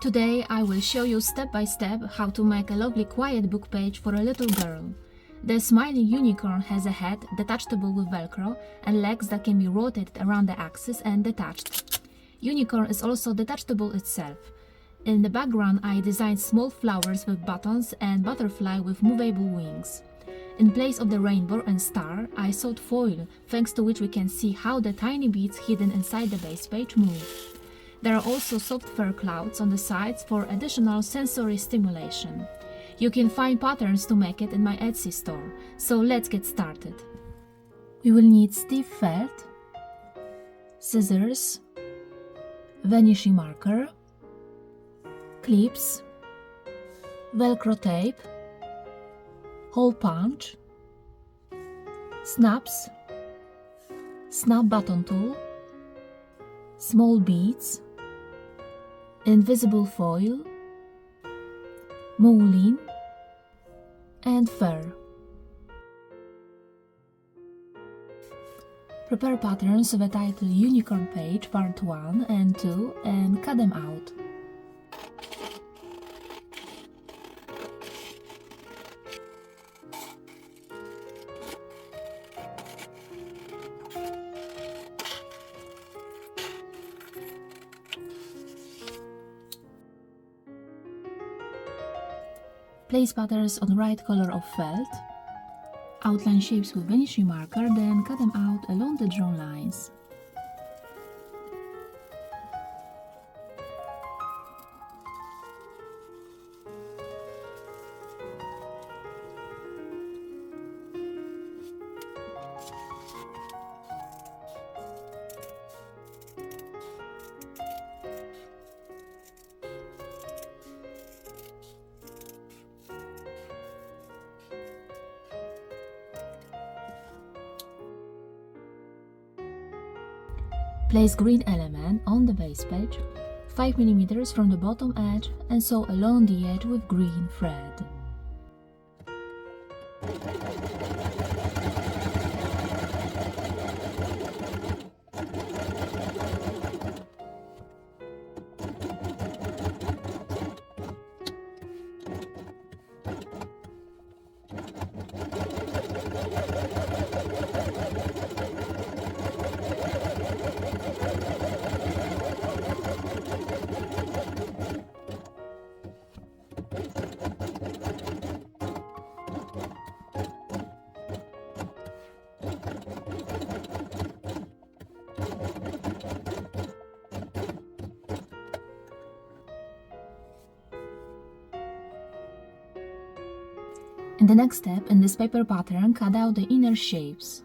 Today I will show you step by step how to make a lovely quiet book page for a little girl. The smiling unicorn has a head detachable with velcro and legs that can be rotated around the axis and detached. Unicorn is also detachable itself. In the background I designed small flowers with buttons and butterfly with movable wings. In place of the rainbow and star, I sewed foil, thanks to which we can see how the tiny beads hidden inside the base page move. There are also soft fur clouds on the sides for additional sensory stimulation. You can find patterns to make it in my Etsy store, so let's get started. We will need stiff felt, scissors, vanishing marker, clips, velcro tape, hole punch, snaps, snap button tool, small beads, invisible foil, mullein, and fur. Prepare patterns of the title Unicorn Page Part 1 and 2 and cut them out. Place patterns on the right color of felt. Outline shapes with vanishing marker, then cut them out along the drawn lines. Place green element on the base page, 5 mm from the bottom edge, and sew along the edge with green thread. In the next step, in this paper pattern, cut out the inner shapes.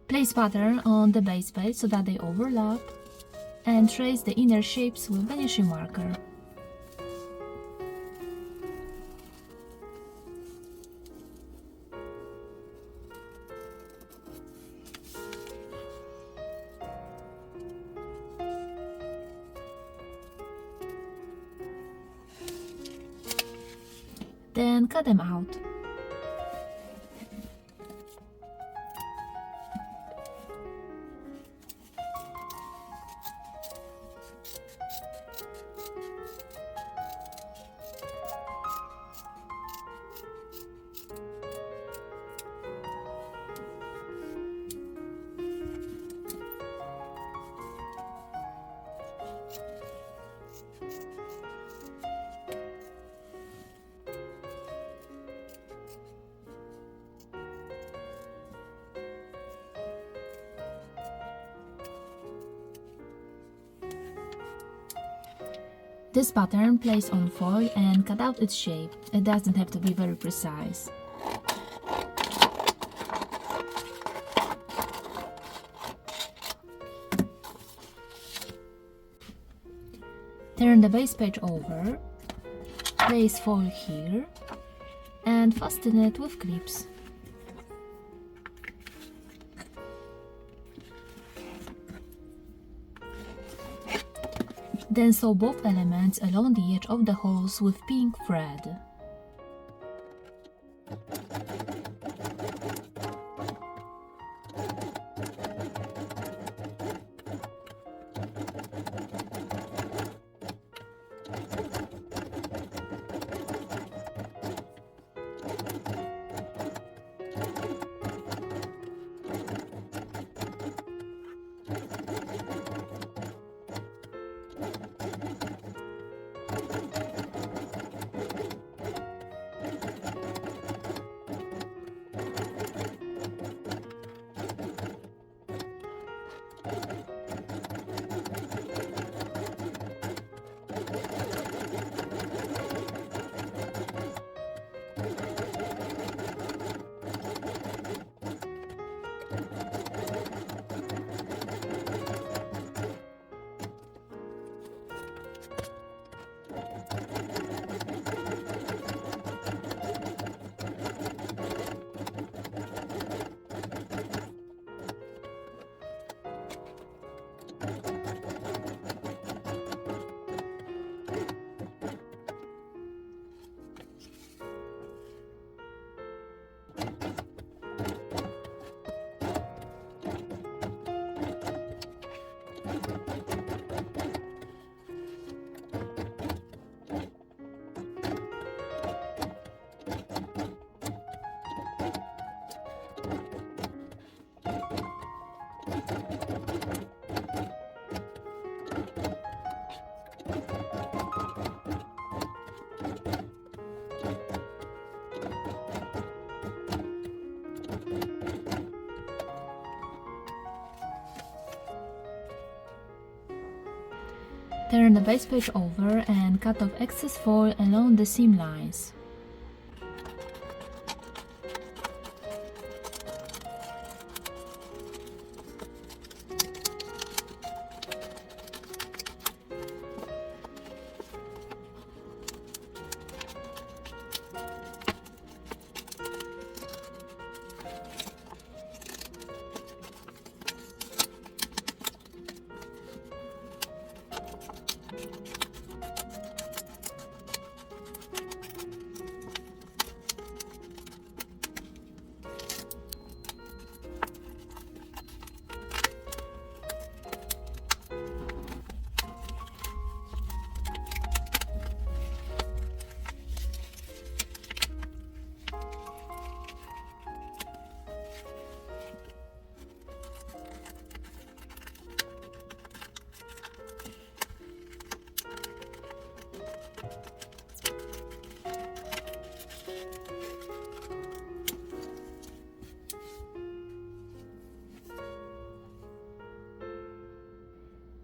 Place pattern on the base page so that they overlap, and trace the inner shapes with vanishing marker. Then cut them out. This pattern place on foil and cut out its shape. It doesn't have to be very precise. Turn the base page over, place foil here, and fasten it with clips. Then sew both elements along the edge of the holes with pink thread. Turn the base page over and cut off excess foil along the seam lines.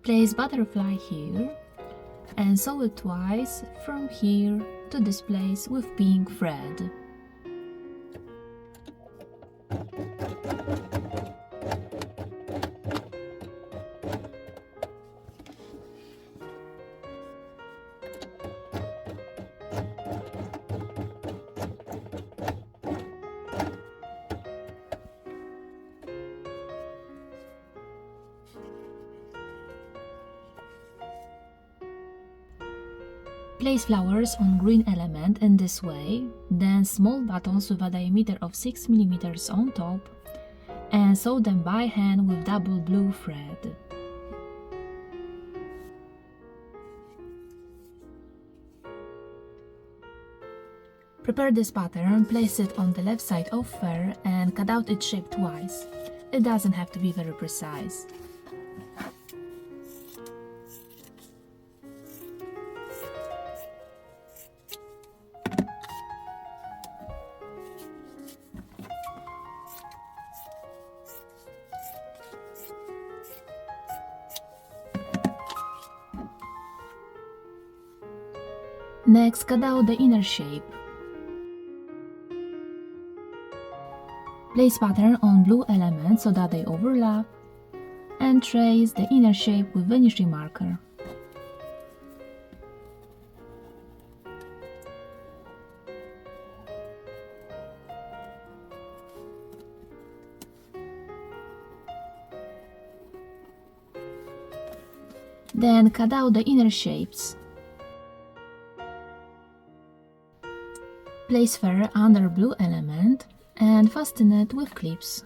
Place butterfly here and sew it twice from here to this place with pink thread. Place flowers on green element in this way, then small buttons with a diameter of 6 mm on top, and sew them by hand with double blue thread. Prepare this pattern, place it on the left side of fur and cut out its shape twice. It doesn't have to be very precise. Next, cut out the inner shape. Place pattern on blue elements so that they overlap, and trace the inner shape with vanishing marker. Then cut out the inner shapes. Place fur under blue element and fasten it with clips.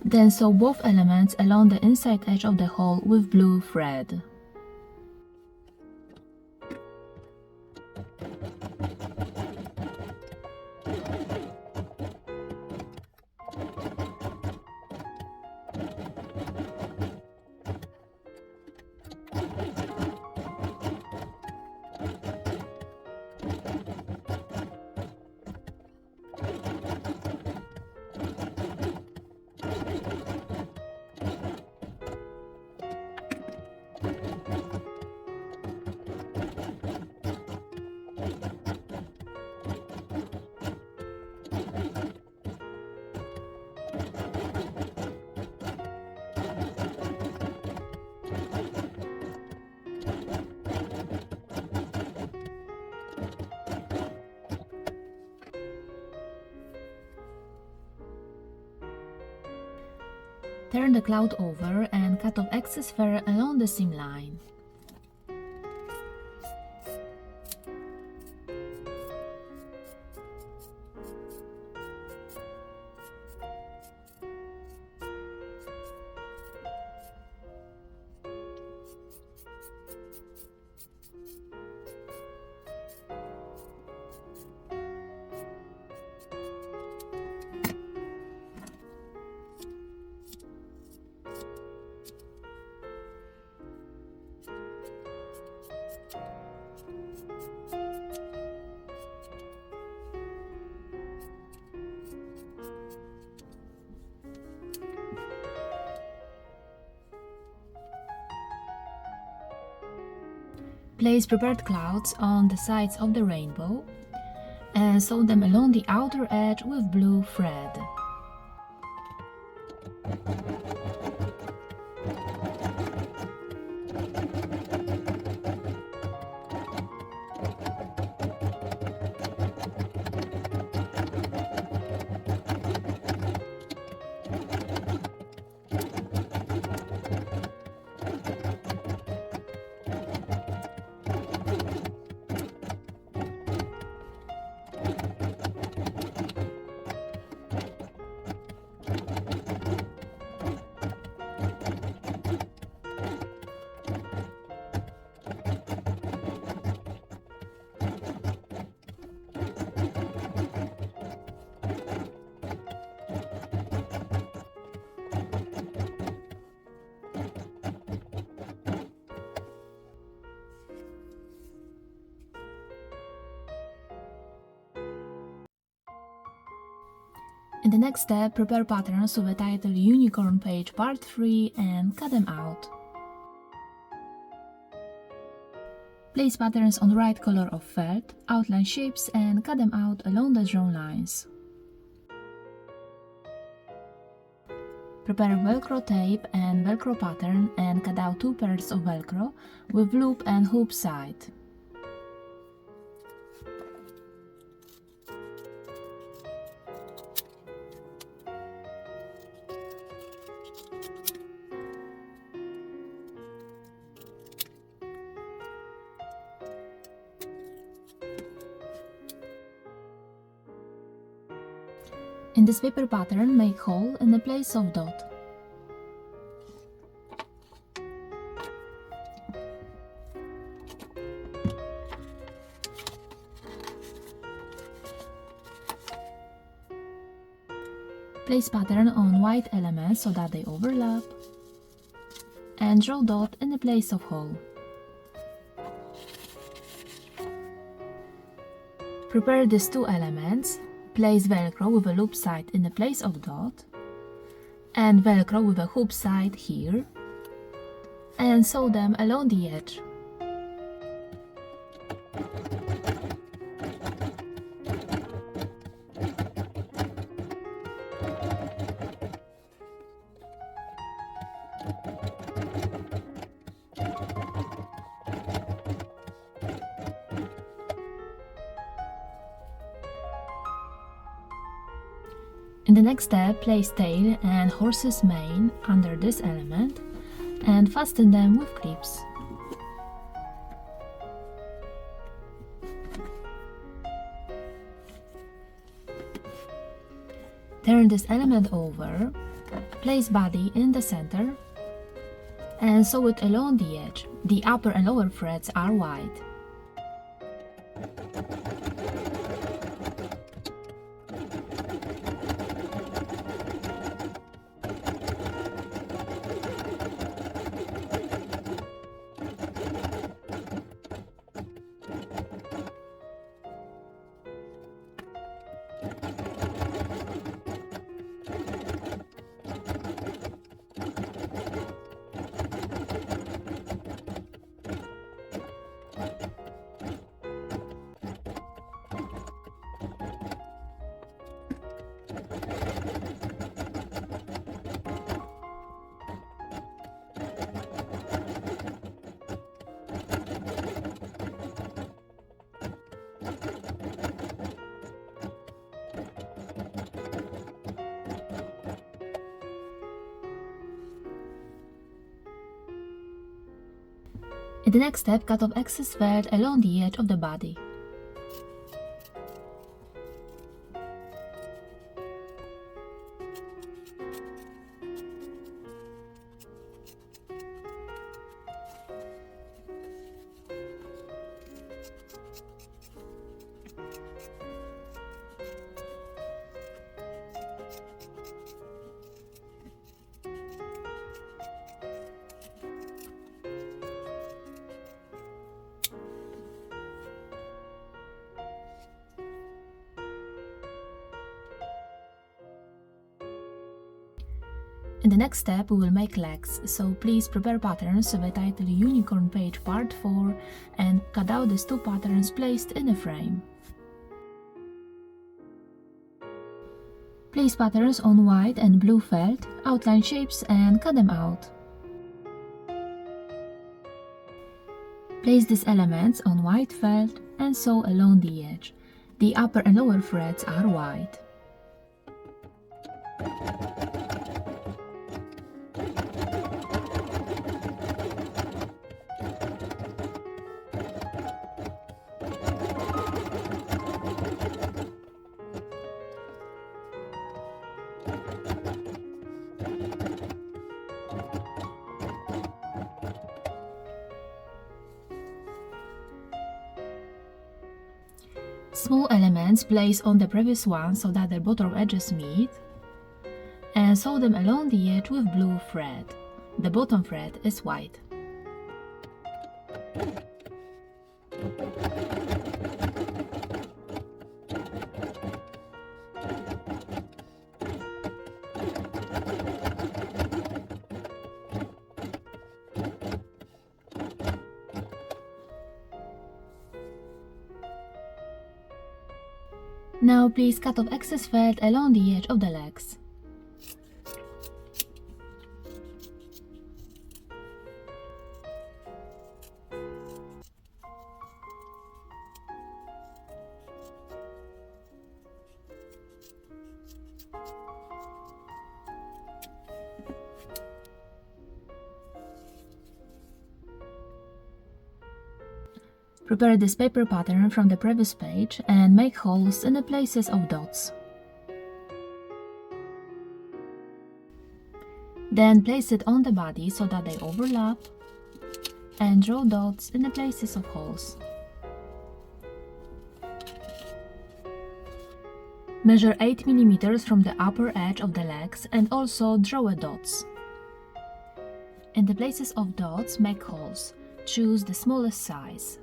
Then sew both elements along the inside edge of the hole with blue thread. Turn the cloth over and cut off excess fur along the seam line. Place prepared clouds on the sides of the rainbow and sew them along the outer edge with blue thread. In the next step, prepare patterns with the title Unicorn Page Part 3 and cut them out. Place patterns on the right color of felt, outline shapes and cut them out along the drawn lines. Prepare Velcro tape and Velcro pattern and cut out 2 pairs of Velcro with loop and hoop side. In this paper pattern, make hole in the place of dot. Place pattern on white elements so that they overlap, and draw dot in the place of hole. Prepare these 2 elements. Place Velcro with a loop side in the place of dot, and Velcro with a hoop side here, and sew them along the edge. In the next step, place tail and horse's mane under this element and fasten them with clips. Turn this element over, place body in the center, and sew it along the edge. The upper and lower threads are wide. In the next step, cut off excess felt along the edge of the body. In the next step, we will make legs, so please prepare patterns with the title Unicorn Page Part 4 and cut out these two patterns placed in a frame. Place patterns on white and blue felt, outline shapes and cut them out. Place these elements on white felt and sew along the edge. The upper and lower threads are white. Small elements place on the previous one so that their bottom edges meet, and sew them along the edge with blue thread. The bottom thread is white. Now please cut off excess felt along the edge of the legs. Prepare this paper pattern from the previous page and make holes in the places of dots. Then place it on the body so that they overlap and draw dots in the places of holes. Measure 8 mm from the upper edge of the legs and also draw dots. In the places of dots, make holes. Choose the smallest size.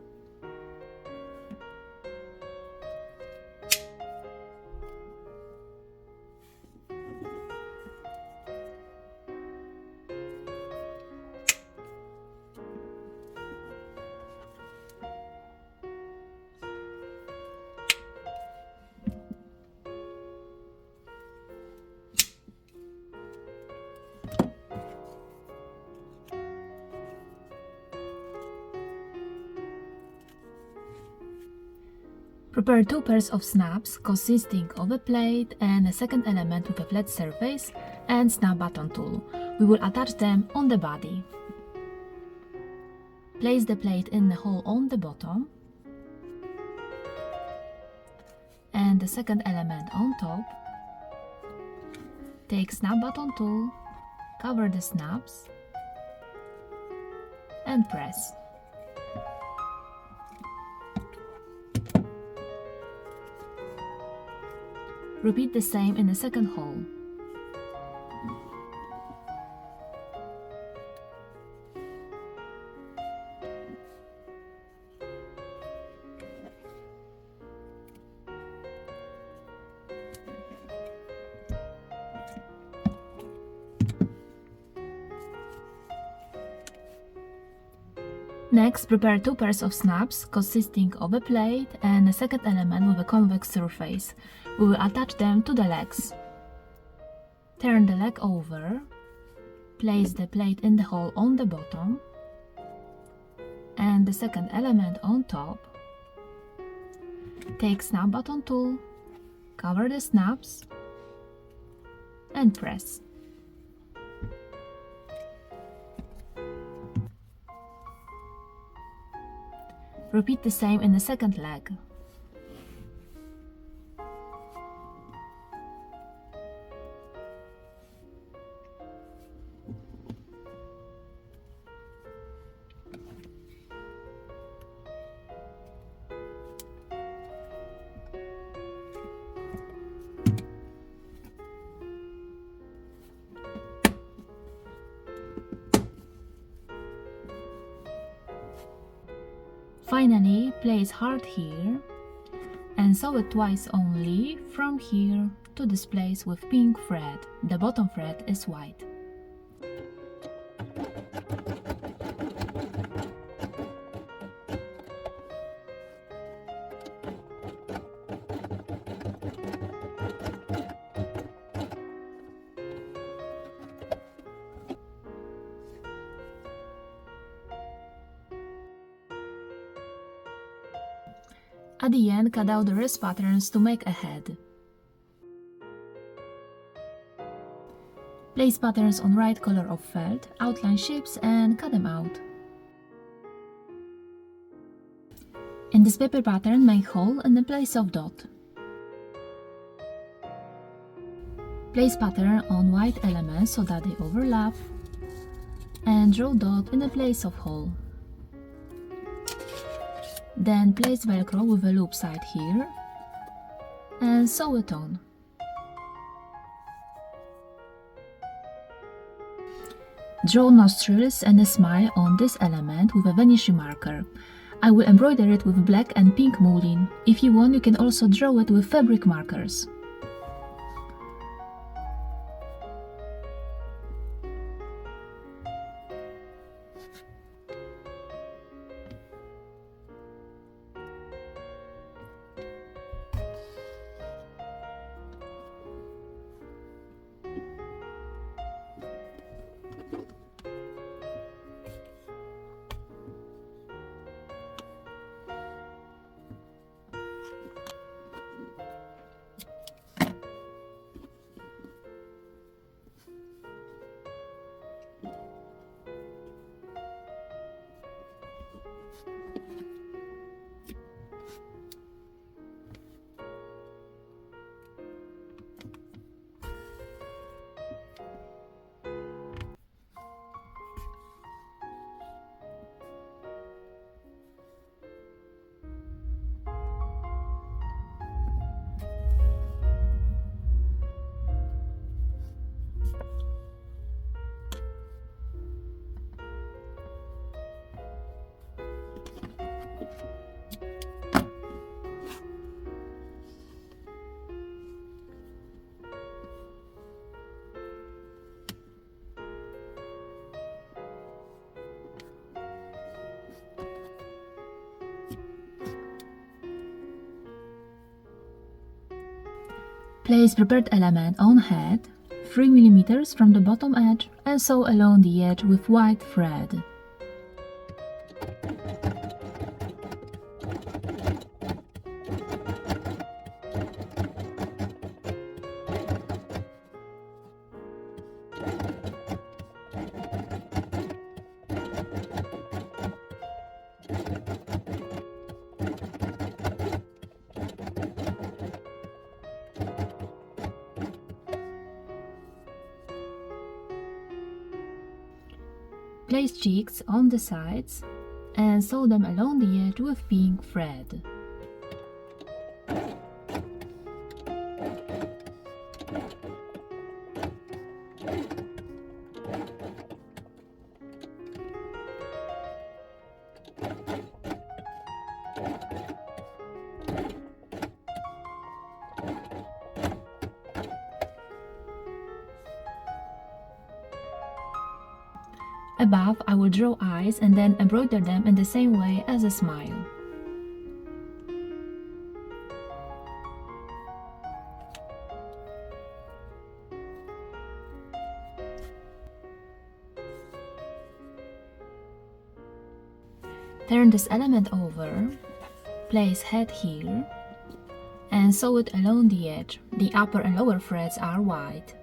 Prepare 2 pairs of snaps consisting of a plate and a second element with a flat surface and snap button tool. We will attach them on the body. Place the plate in the hole on the bottom and the second element on top. Take snap button tool, cover the snaps and press. Repeat the same in the second hole. Next, prepare 2 pairs of snaps consisting of a plate and a second element with a convex surface. We will attach them to the legs. Turn the leg over, place the plate in the hole on the bottom and the second element on top. Take snap button tool, cover the snaps and press. Repeat the same in the second leg. Finally, place heart here and sew it twice only from here to this place with pink thread. The bottom thread is white. At the end, cut out the wrist patterns to make a head. Place patterns on right color of felt, outline shapes and cut them out. In this paper pattern, make hole in the place of dot. Place pattern on white elements so that they overlap and draw dot in the place of hole. Then place velcro with a loop side here and sew it on. Draw nostrils and a smile on this element with a vanishing marker. I will embroider it with black and pink mulin. If you want, you can also draw it with fabric markers. Place prepared element on head, 3 mm from the bottom edge and sew along the edge with white thread. Place cheeks on the sides and sew them along the edge with pink thread. Above, I will draw eyes and then embroider them in the same way as a smile. Turn this element over, place head here, and sew it along the edge. The upper and lower threads are white.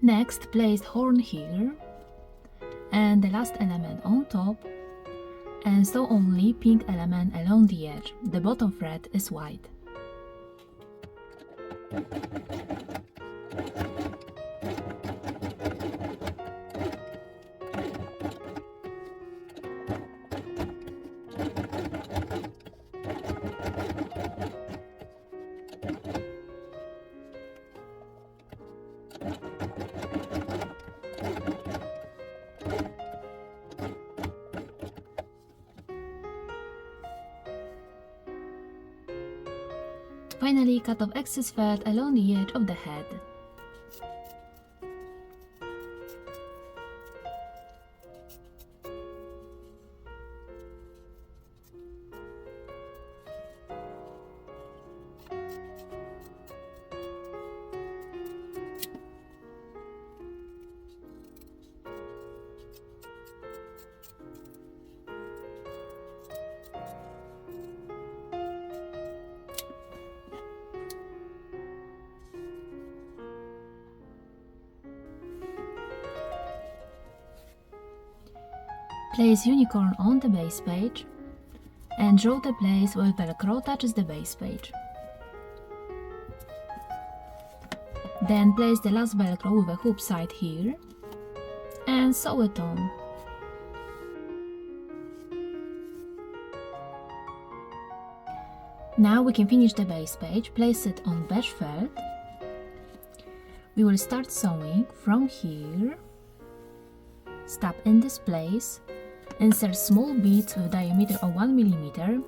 Next, place horn here and the last element on top, and sew only pink element along the edge. The bottom thread is white. Finally, cut off excess thread along the edge of the head. Place unicorn on the base page and draw the place where Velcro touches the base page. Then place the last Velcro with a hoop side here and sew it on. Now we can finish the base page. Place it on beige felt. We will start sewing from here. Stop in this place. Insert small beads with diameter of 1 mm.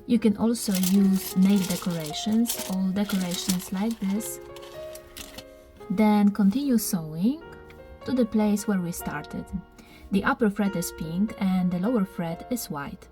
You can also use nail decorations or decorations like this. Then continue sewing to the place where we started. The upper thread is pink and the lower thread is white.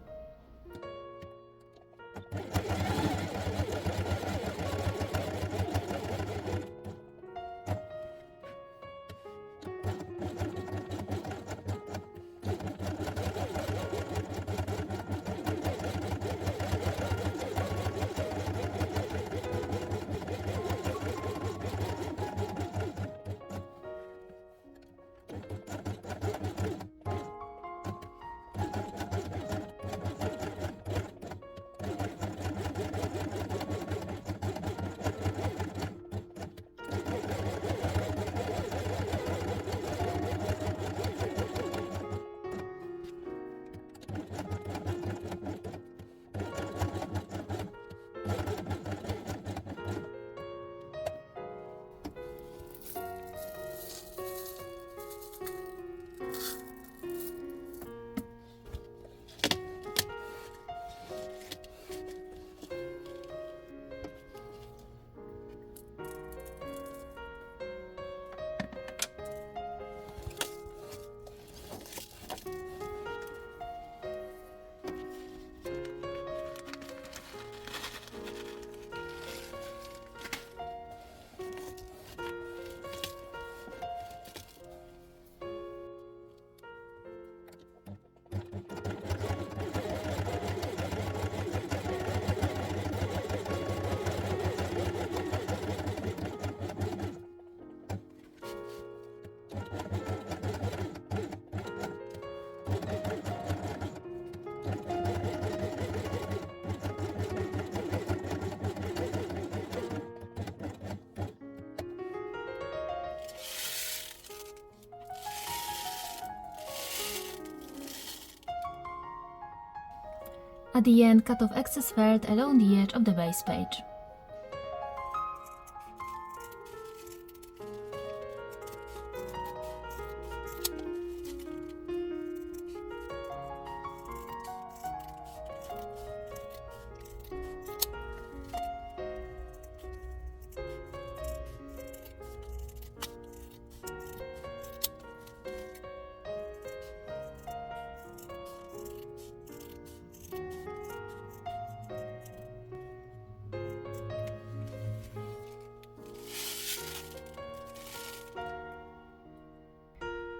At the end, cut off excess felt along the edge of the base page.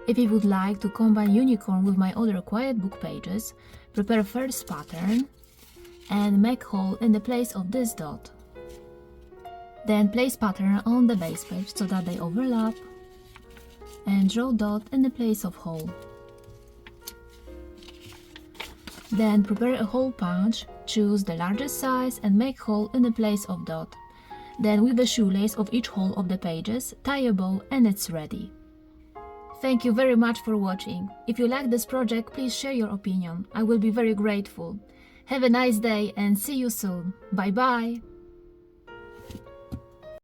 If you would like to combine unicorn with my other quiet book pages, prepare first pattern and make hole in the place of this dot. Then place pattern on the base page so that they overlap and draw dot in the place of hole. Then prepare a hole punch, choose the largest size and make hole in the place of dot. Then with the shoelace of each hole of the pages, tie a bow and it's ready. Thank you very much for watching. If you like this project, please share your opinion. I will be very grateful. Have a nice day and see you soon. Bye bye!